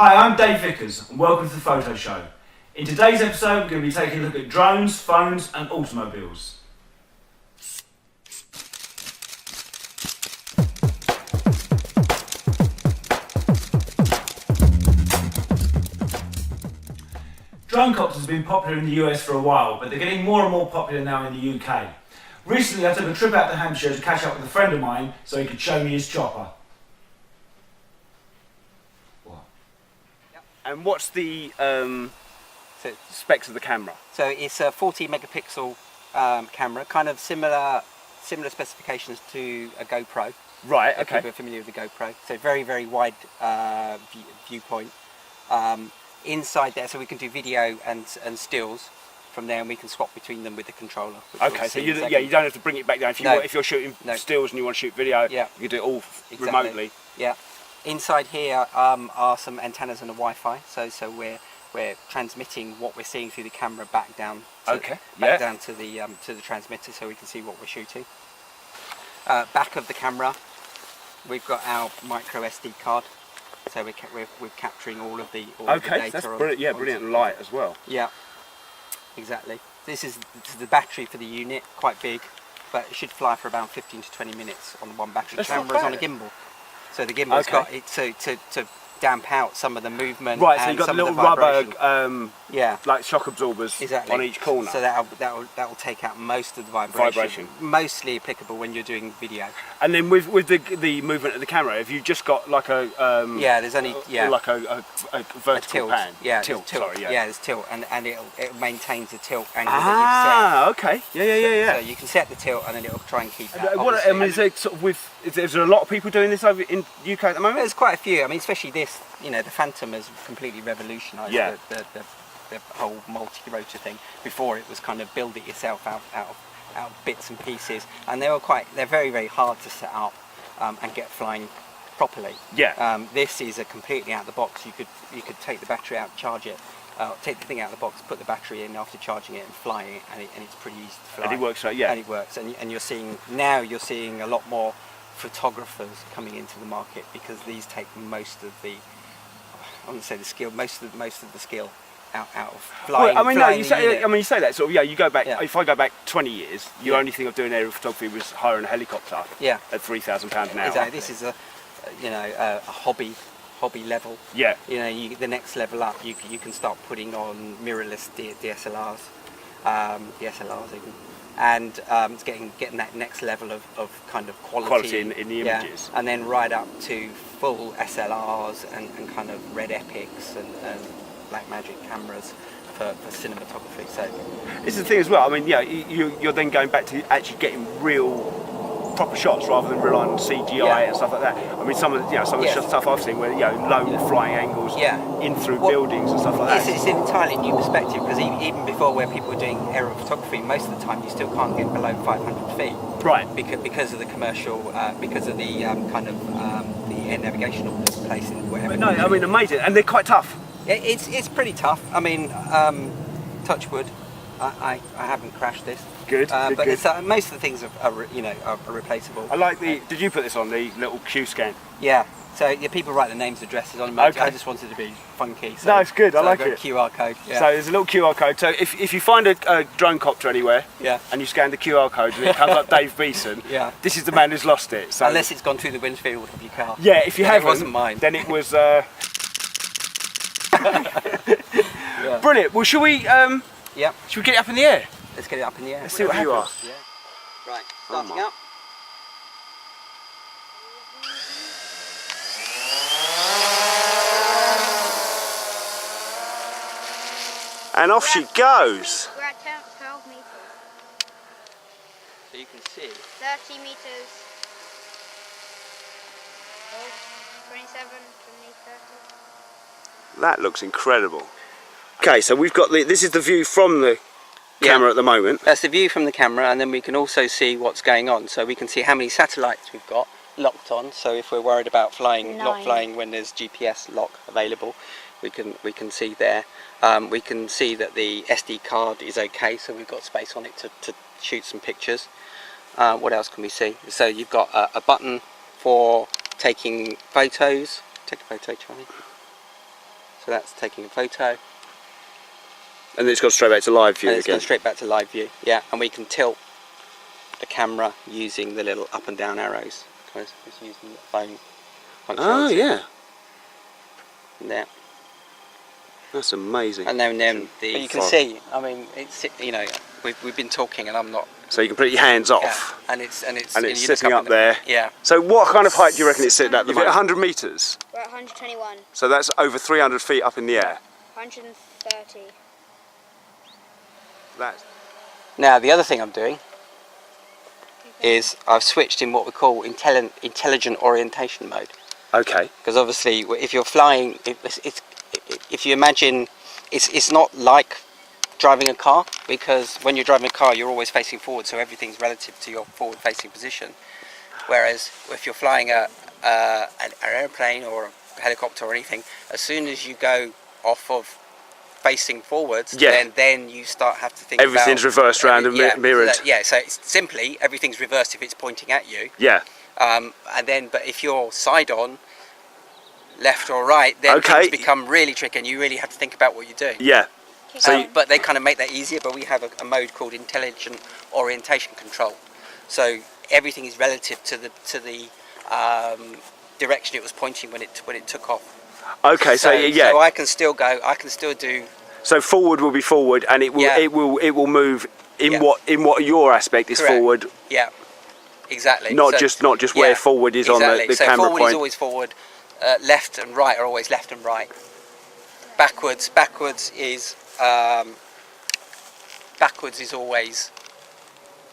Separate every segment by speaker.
Speaker 1: Hi, I'm Dave Vickers and welcome to the Photo Show. In today's episode we're going to be taking a look at drones, phones and automobiles. Drone copters have been popular in the US for a while, but they're getting more and more popular now in the UK. Recently I took a trip out to Hampshire to catch up with a friend of mine so he could show me his chopper.
Speaker 2: And what's the specs of the camera?
Speaker 3: So it's a 40 megapixel camera, kind of similar specifications to a GoPro.
Speaker 2: Right,
Speaker 3: If people are familiar with the GoPro. So very, very wide viewpoint. Inside there, so we can do video and stills from there, and we can swap between them with the controller.
Speaker 2: Okay, so you don't have to bring it back down. If you're shooting stills and you want to shoot video, you can do it all remotely.
Speaker 3: Yeah. Inside here are some antennas and a Wi-Fi, so we're transmitting what we're seeing through the camera back down down to the transmitter, so we can see what we're shooting. Back of the camera, we've got our micro SD card, so we're capturing all of the data.
Speaker 2: That's brilliant. Yeah, brilliant light as well.
Speaker 3: Yeah, exactly. This is the battery for the unit, quite big, but it should fly for about 15 to 20 minutes on one battery. The camera's on a gimbal. So the gimbal's got it to damp out some of the movement.
Speaker 2: Right, so you've got the little rubber like shock absorbers on each corner.
Speaker 3: So that'll take out most of the vibration. Mostly applicable when you're doing video.
Speaker 2: And then with the movement of the camera, have you just got like a
Speaker 3: there's only
Speaker 2: like a vertical pan?
Speaker 3: Tilt.
Speaker 2: Sorry,
Speaker 3: there's tilt, and it maintains the tilt angle that you've set.
Speaker 2: Okay. Yeah.
Speaker 3: So you can set the tilt, and then it'll try and keep that.
Speaker 2: Is there sort of is there a lot of people doing this over in UK at the moment?
Speaker 3: There's quite a few. I mean, especially this. The Phantom has completely revolutionised the whole multi-rotor thing. Before it was kind of build it yourself out of bits and pieces, and they're very, very hard to set up and get flying properly.
Speaker 2: Yeah.
Speaker 3: This is a completely out of the box. You could take the battery out, charge it, take the thing out of the box, put the battery in after charging it, and fly it, and it's pretty easy to fly.
Speaker 2: And it works, right? Yeah.
Speaker 3: And it works, and you're seeing a lot more photographers coming into the market because these take most of the. I wouldn't say the skill, most of the skill out of flying.
Speaker 2: Well, you say that sort of. Yeah, you go back. Yeah. If I go back 20 years, your only thing of doing aerial photography was hiring a helicopter. Yeah. At £3,000 an hour.
Speaker 3: Exactly. This is a hobby level.
Speaker 2: Yeah.
Speaker 3: The next level up, you can start putting on mirrorless DSLRs, DSLRs even. And it's getting that next level of kind of quality
Speaker 2: in the images,
Speaker 3: and then right up to full SLRs and kind of red epics and Blackmagic cameras for cinematography. So
Speaker 2: this is the thing as well. I mean, you're then going back to actually getting real proper shots rather than relying on CGI and stuff like that. I mean, some of the stuff I've seen where low flying angles in through buildings and stuff like that.
Speaker 3: It's an entirely new perspective because even before, where people were doing aerial photography, most of the time you still can't get below 500 feet.
Speaker 2: Right.
Speaker 3: Because of the commercial, because of the kind of the air navigational place in wherever.
Speaker 2: No, I mean, amazing, and they're quite tough.
Speaker 3: It's pretty tough. I mean, touch wood. I haven't crashed this.
Speaker 2: Good.
Speaker 3: But
Speaker 2: good.
Speaker 3: Most of the things are replaceable.
Speaker 2: I like the. Did you put this on the little Q scan?
Speaker 3: Yeah. So people write their names, addresses on them. Okay. I just wanted to be funky. So,
Speaker 2: no, it's good. I like it.
Speaker 3: QR code. Yeah.
Speaker 2: So there's a little QR code. So if you find a drone copter anywhere, and you scan the QR code and it comes up Dave Beeson, this is the man who's lost it. So
Speaker 3: unless it's gone through the windshield of your car.
Speaker 2: Yeah, if you haven't,
Speaker 3: it wasn't mine.
Speaker 2: Then it was. Brilliant. Well, should we? Should we get it up in the air?
Speaker 3: Let's get it up in the air.
Speaker 2: Let's see what happens.
Speaker 3: Yeah. Right, starting up.
Speaker 2: And off she goes.
Speaker 4: We're at 12 meters.
Speaker 3: So you can see.
Speaker 4: 30 meters. 27, 30.
Speaker 2: That looks incredible. Okay, so we've got this is the view from the camera at the moment.
Speaker 3: That's the view from the camera, and then we can also see what's going on. So we can see how many satellites we've got locked on. So if we're worried about not flying when there's GPS lock available, we can see there. We can see that the SD card is okay, so we've got space on it to shoot some pictures. What else can we see? So you've got a button for taking photos. Take a photo, Charlie. So that's taking a photo.
Speaker 2: And then it's gone straight back to live view
Speaker 3: And it's
Speaker 2: again.
Speaker 3: gone straight back to live view, yeah. And we can tilt the camera using the little up and down arrows. Just using the phone functionality.
Speaker 2: Oh yeah,
Speaker 3: Yeah.
Speaker 2: that's amazing.
Speaker 3: And then but you can see, I mean, it's, you know, we've been talking and I'm not.
Speaker 2: So you can put your hands off.
Speaker 3: Yeah. And it's
Speaker 2: And
Speaker 3: you
Speaker 2: it's
Speaker 3: look
Speaker 2: sitting up there.
Speaker 3: Yeah.
Speaker 2: So what kind of height do you reckon it's sitting at the
Speaker 3: You've hit
Speaker 2: moment? 100 metres.
Speaker 4: We're at 121.
Speaker 2: So that's over 300 feet up in the air.
Speaker 4: 130.
Speaker 2: That's
Speaker 3: Now the other thing I'm doing is I've switched in what we call intelligent orientation mode.
Speaker 2: okay.
Speaker 3: Because obviously if you're flying, if you imagine, it's not like driving a car, because when you're driving a car you're always facing forward, so everything's relative to your forward facing position. Whereas if you're flying an airplane or a helicopter or anything, as soon as you go off of facing forwards, then you have to think
Speaker 2: Everything's
Speaker 3: about
Speaker 2: reversed round and mirrored.
Speaker 3: So it's simply everything's reversed if it's pointing at you.
Speaker 2: Yeah.
Speaker 3: And then, but if you're side on, left or right, then things become really tricky and you really have to think about what you're doing.
Speaker 2: Yeah. So
Speaker 3: but they kind of make that easier, but we have a mode called intelligent orientation control. So everything is relative to the direction it was pointing when it took off.
Speaker 2: okay. So yeah.
Speaker 3: So I can still do.
Speaker 2: So forward will be forward, and it will move in what your aspect is.
Speaker 3: Correct.
Speaker 2: Forward.
Speaker 3: Yeah. Exactly.
Speaker 2: Not just where forward is on the
Speaker 3: so
Speaker 2: camera
Speaker 3: forward
Speaker 2: point.
Speaker 3: is always forward. Left and right are always left and right. Backwards is always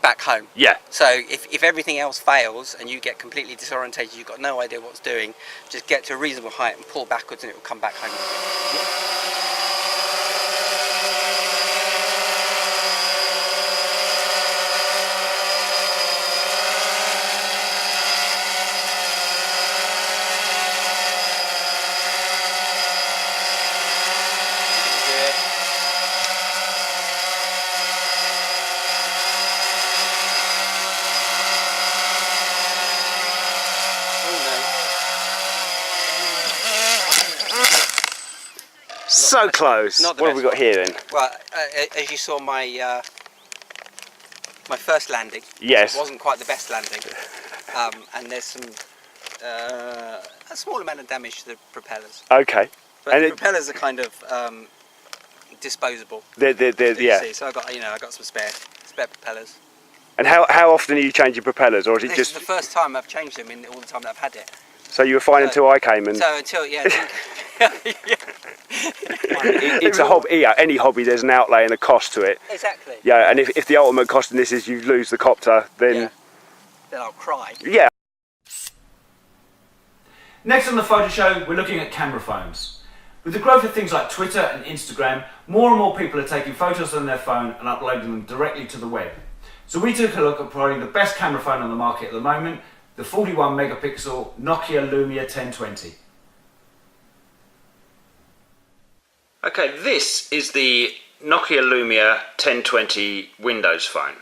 Speaker 3: back home.
Speaker 2: Yeah.
Speaker 3: So if everything else fails and you get completely disorientated, you've got no idea what it's doing, just get to a reasonable height and pull backwards and it will come back home.
Speaker 2: So close.
Speaker 3: Not the
Speaker 2: What have we got
Speaker 3: best
Speaker 2: here then?
Speaker 3: Well, as you saw my my first landing,
Speaker 2: Yes.
Speaker 3: it wasn't quite the best landing, and there's some a small amount of damage to the propellers.
Speaker 2: Okay.
Speaker 3: But
Speaker 2: And
Speaker 3: the propellers are kind of disposable.
Speaker 2: They're yeah.
Speaker 3: See. So I got some spare propellers.
Speaker 2: And how often are you changing propellers, or is it
Speaker 3: This
Speaker 2: just?
Speaker 3: is the first time I've changed them in all the time that I've had it.
Speaker 2: So you were fine until I came, and
Speaker 3: So until
Speaker 2: it's a hobby. Yeah, any hobby, there's an outlay and a cost to it.
Speaker 3: Exactly.
Speaker 2: Yeah, and if the ultimate cost in this is you lose the copter, then
Speaker 3: Then I'll cry.
Speaker 2: yeah.
Speaker 1: Next on the photo show, we're looking at camera phones. With the growth of things like Twitter and Instagram, more and more people are taking photos on their phone and uploading them directly to the web. So we took a look at probably the best camera phone on the market at the moment, the 41 megapixel Nokia Lumia 1020. Okay, this is the Nokia Lumia 1020 Windows phone.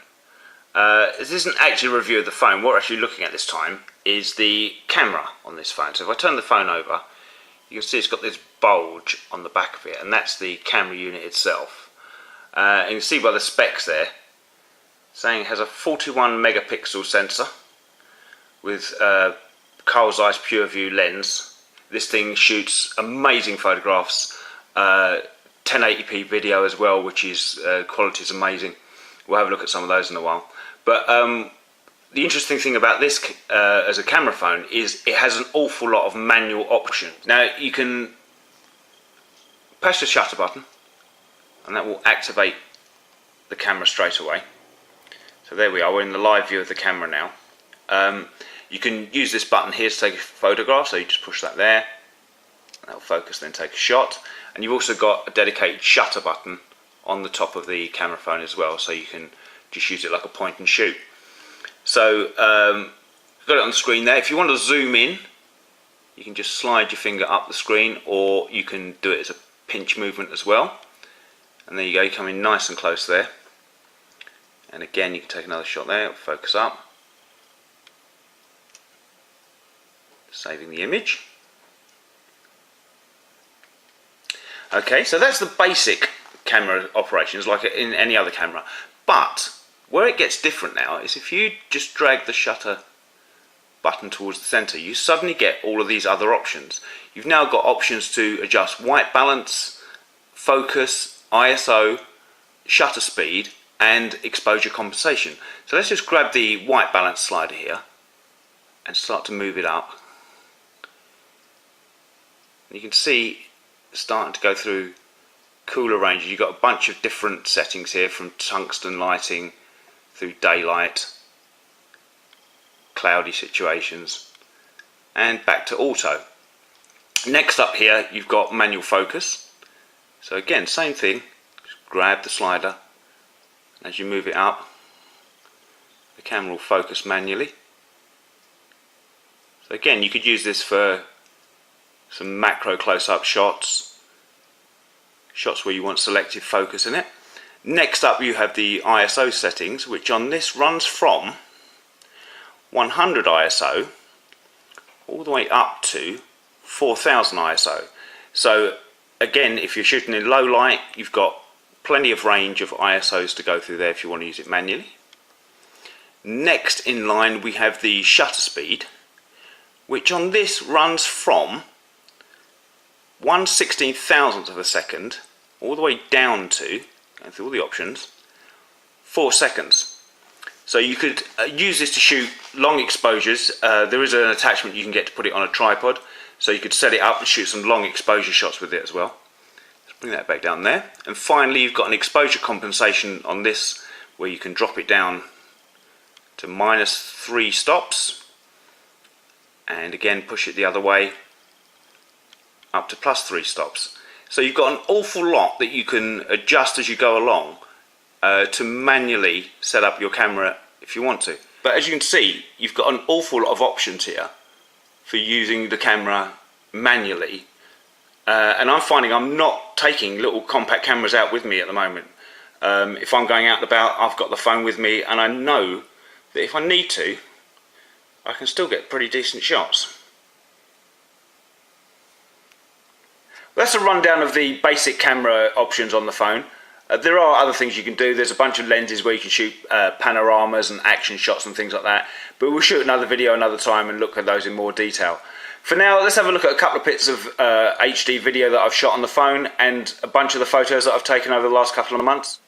Speaker 1: This isn't actually a review of the phone. What we're actually looking at this time is the camera on this phone. So if I turn the phone over, you can see it's got this bulge on the back of it, and that's the camera unit itself. And you can see by the specs there, saying it has a 41 megapixel sensor with Carl's Zeiss Pure View lens. This thing shoots amazing photographs, 1080p video as well, which is quality is amazing. We'll have a look at some of those in a while. But the interesting thing about this as a camera phone is it has an awful lot of manual options. Now you can press the shutter button and that will activate the camera straight away. So there we are, we're in the live view of the camera now. You can use this button here to take a photograph, so you just push that there, and that will focus, then take a shot. And you've also got a dedicated shutter button on the top of the camera phone as well, so you can just use it like a point and shoot. So you've got it on the screen there. If you want to zoom in, you can just slide your finger up the screen, or you can do it as a pinch movement as well. And there you go, you come in nice and close there. And again, you can take another shot there, focus up. Saving the image. Okay, so that's the basic camera operations, like in any other camera. But where it gets different now is if you just drag the shutter button towards the center, you suddenly get all of these other options. You've now got options to adjust white balance, focus, ISO, shutter speed, and exposure compensation. So let's just grab the white balance slider here and start to move it up. You can see starting to go through cooler ranges. You've got a bunch of different settings here, from tungsten lighting through daylight, cloudy situations, and back to auto. Next up here you've got manual focus. So again, same thing, just grab the slider, and as you move it up, the camera will focus manually. So again, you could use this for some macro close-up shots where you want selective focus in it. Next up you have the ISO settings, which on this runs from 100 ISO all the way up to 4000 ISO. So again, if you're shooting in low light, you've got plenty of range of ISOs to go through there if you want to use it manually. Next in line we have the shutter speed, which on this runs from 1/16,000th of a second all the way down to, going through all the options, 4 seconds. So you could use this to shoot long exposures. There is an attachment you can get to put it on a tripod, so you could set it up and shoot some long exposure shots with it as well. Let's bring that back down there. And finally you've got an exposure compensation on this, where you can drop it down to -3 stops, and again push it the other way up to +3 stops. So you've got an awful lot that you can adjust as you go along to manually set up your camera if you want to. But as you can see, you've got an awful lot of options here for using the camera manually, and I'm finding I'm not taking little compact cameras out with me at the moment. If I'm going out and about, I've got the phone with me, and I know that if I need to, I can still get pretty decent shots. That's a rundown of the basic camera options on the phone. There are other things you can do. There's a bunch of lenses where you can shoot panoramas and action shots and things like that, but we'll shoot another video another time and look at those in more detail. For now, let's have a look at a couple of bits of HD video that I've shot on the phone and a bunch of the photos that I've taken over the last couple of months.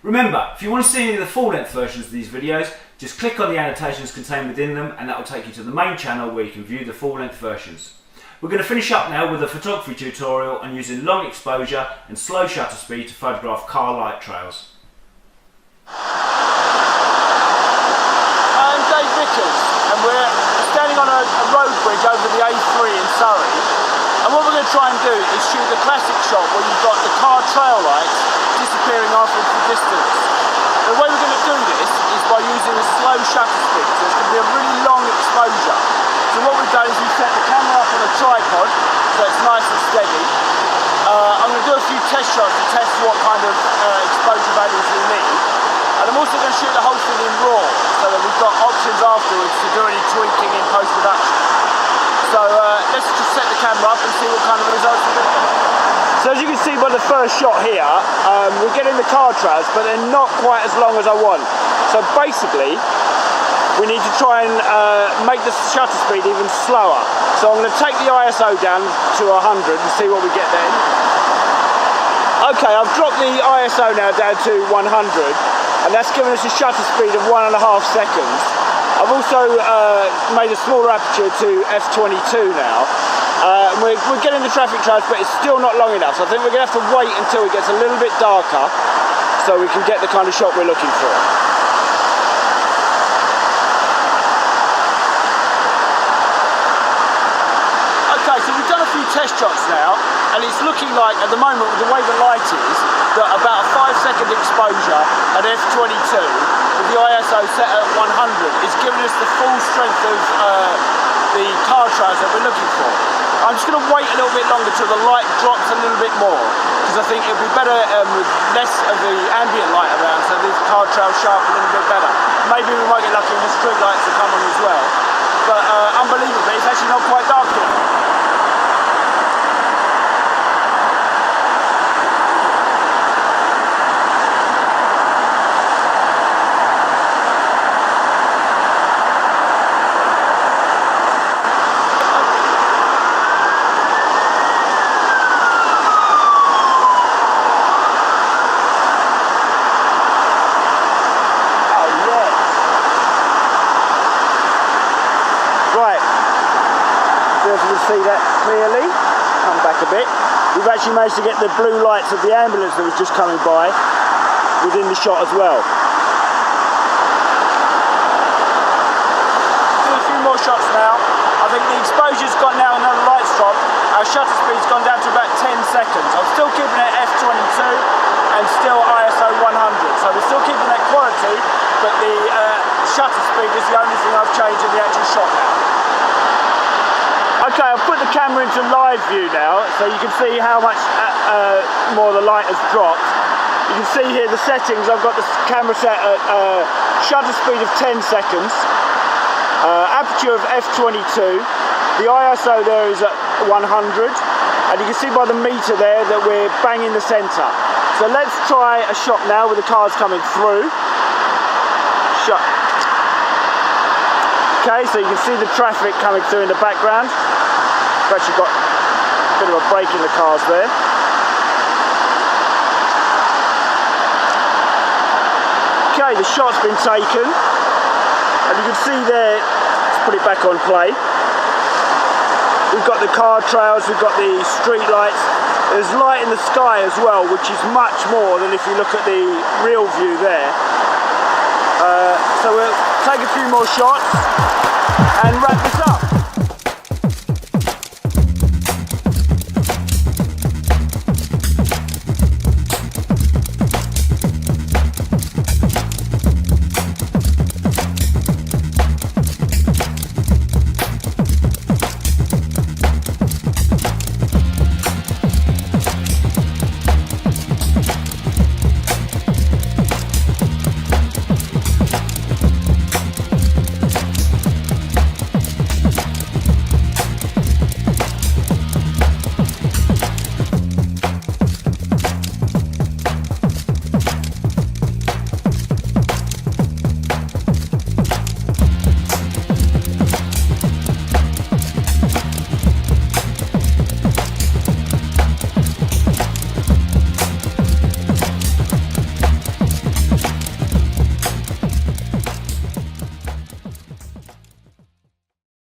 Speaker 1: Remember, if you want to see any of the full-length versions of these videos, just click on the annotations contained within them, and that will take you to the main channel where you can view the full-length versions. We're going to finish up now with a photography tutorial on using long exposure and slow shutter speed to photograph car light trails.
Speaker 2: I'm Dave Vickers, and we're standing on a road bridge over the A3 in Surrey, and what we're going to try and do is shoot the classic shot where you've got the car trail lights disappearing off into the distance. The way we're going to do this is by using a slow shutter speed, so it's going to be a really long exposure. So what we've done is we've set the camera up on a tripod so it's nice and steady. I'm going to do a few test shots to test what kind of exposure values we need. And I'm also going to shoot the whole thing in RAW so that we've got options afterwards to do any tweaking in post-production. So let's just set the camera up and see what kind of results we get. So as you can see by the first shot here, we're getting the card trails, but they're not quite as long as I want. So basically, we need to try and make the shutter speed even slower. So I'm going to take the ISO down to 100 and see what we get then. Okay, I've dropped the ISO now down to 100, and that's given us a shutter speed of 1.5 seconds. I've also made a smaller aperture to f22 now. We're getting the traffic trails, but it's still not long enough. So I think we're going to have to wait until it gets a little bit darker so we can get the kind of shot we're looking for. Okay, so we've done a few test shots now, and it's looking like, at the moment, with the way the light is, that about a 5-second exposure at f22 with the ISO set at 100 is giving us the full strength of the card trails that we're looking for. I'm just going to wait a little bit longer till the light drops a little bit more, because I think it'll be better with less of the ambient light around, so the card trails show up a little bit better. Maybe we might get lucky with the street lights to come on as well. But unbelievably, it's actually not quite dark yet. See that clearly. Come back a bit. We've actually managed to get the blue lights of the ambulance that was just coming by within the shot as well. Do a few more shots now. I think the exposure's got now another light drop. Our shutter speed's gone down to about 10 seconds. I'm still keeping it at f22 and still ISO 100. So we're still keeping that quality, but the shutter speed is the only thing I've changed in the actual shot now. Okay, I've put the camera into live view now, so you can see how much more the light has dropped. You can see here the settings. I've got the camera set at shutter speed of 10 seconds, aperture of f22, the ISO there is at 100, and you can see by the meter there that we're bang in the centre. So let's try a shot now with the cars coming through. Shot. Okay, so you can see the traffic coming through in the background. We've actually got a bit of a break in the cars there. Okay, the shot's been taken, and you can see there, let's put it back on play. We've got the car trails, we've got the street lights. There's light in the sky as well, which is much more than if you look at the real view there. So we'll take a few more shots and wrap this up.